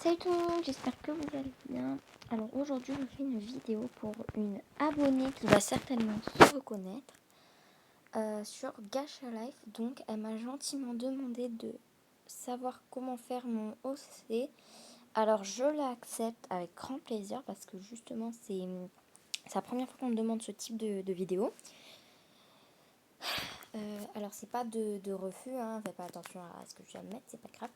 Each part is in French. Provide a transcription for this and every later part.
Salut tout le monde, j'espère que vous allez bien. Alors aujourd'hui je fais une vidéo pour une abonnée qui va certainement se reconnaître sur Gacha Life. Donc elle m'a gentiment demandé de savoir comment faire mon OCC. Alors je l'accepte avec grand plaisir parce que justement c'est la première fois qu'on me demande ce type de vidéo. Alors c'est pas de refus, hein, faites pas attention à ce que je viens de mettre, c'est pas grave.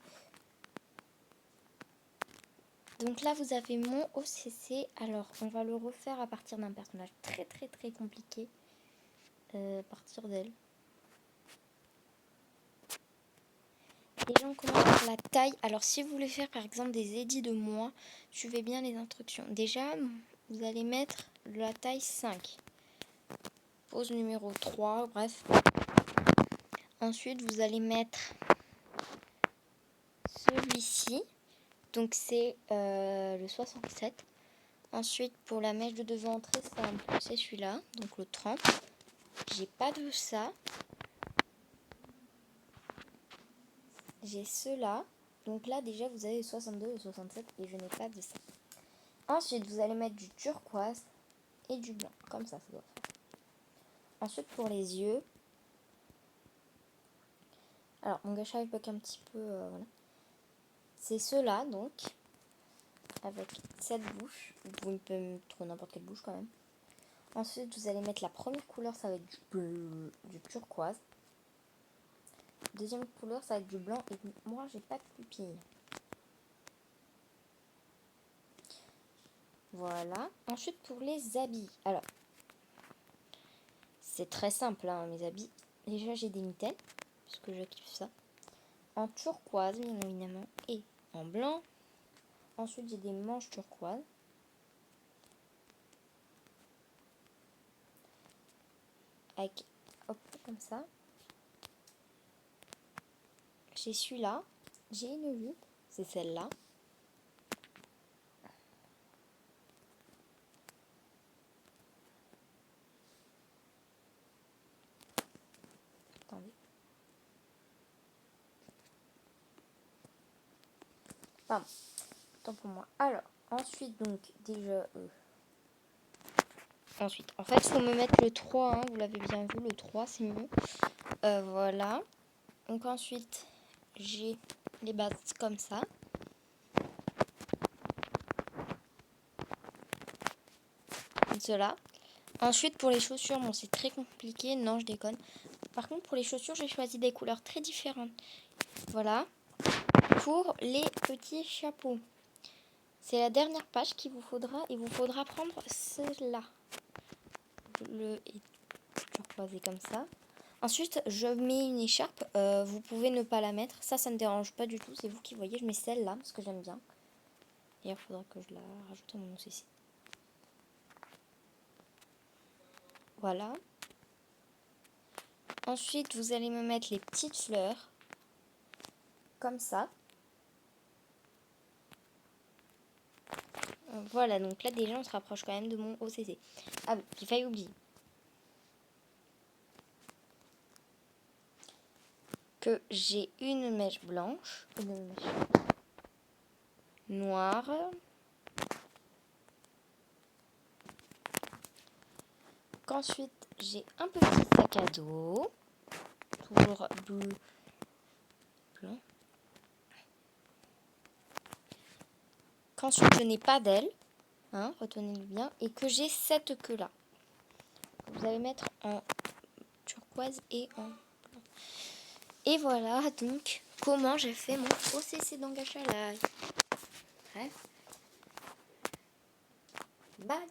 Donc là vous avez mon OCC, alors on va le refaire à partir d'un personnage très compliqué, à partir d'elle. Déjà on commence par la taille, alors si vous voulez faire par exemple des édits de moi, suivez bien les instructions. Déjà vous allez mettre la taille 5, pose numéro 3, bref. Ensuite vous allez mettre celui-ci, donc c'est le 67. Ensuite pour la mèche de devant très simple, c'est celui-là, donc le 30. J'ai pas de ça. J'ai ceux-là. Donc là déjà vous avez le 62, le 67 et je n'ai pas de ça. Ensuite vous allez mettre du turquoise et du blanc. Comme ça doit faire. Ensuite pour les yeux. Alors mon gacha il bug un petit peu. Voilà. C'est ceux-là donc. Avec cette bouche. Vous pouvez mettre n'importe quelle bouche quand même. Ensuite vous allez mettre la première couleur, ça va être du turquoise. Deuxième couleur ça va être du blanc et moi j'ai pas de pupille. Voilà. Ensuite pour les habits. Alors c'est très simple hein, mes habits. Déjà j'ai des mitaines parce que je kiffe ça. En turquoise bien évidemment et en blanc. Ensuite j'ai des manches turquoise. Avec hop comme ça. J'ai celui-là. J'ai une jupe. C'est celle-là. Attendez. Pardon. Tant pour moi. Alors, ensuite donc déjà... Ensuite, en fait, il faut me mettre le 3, hein, vous l'avez bien vu, le 3, c'est mieux. Voilà. Donc ensuite, j'ai les bases comme ça. Comme cela. Ensuite, pour les chaussures, bon, c'est très compliqué. Non, je déconne. Par contre, pour les chaussures, j'ai choisi des couleurs très différentes. Voilà. Pour les petits chapeaux. C'est la dernière page qu'il vous faudra. Il vous faudra prendre cela. Le turquoise comme ça. Ensuite, je mets une écharpe. Vous pouvez ne pas la mettre. Ça ne dérange pas du tout. C'est vous qui voyez. Je mets celle-là parce que j'aime bien. D'ailleurs, il faudra que je la rajoute à mon OCC. Voilà. Ensuite, vous allez me mettre les petites fleurs. Comme ça. Voilà, donc là déjà on se rapproche quand même de mon OCC. Ah oui, j'ai failli oublier. Que j'ai une mèche blanche, une mèche noire. Qu'ensuite j'ai un petit sac à dos. Toujours bleu. Blanc. Qu'ensuite je n'ai pas d'aile. Hein, retenez-le bien. Et que j'ai cette queue là. Vous allez mettre en turquoise et en blanc. Et voilà donc comment j'ai fait mon OCC dans Gacha Life. Bref. Bye.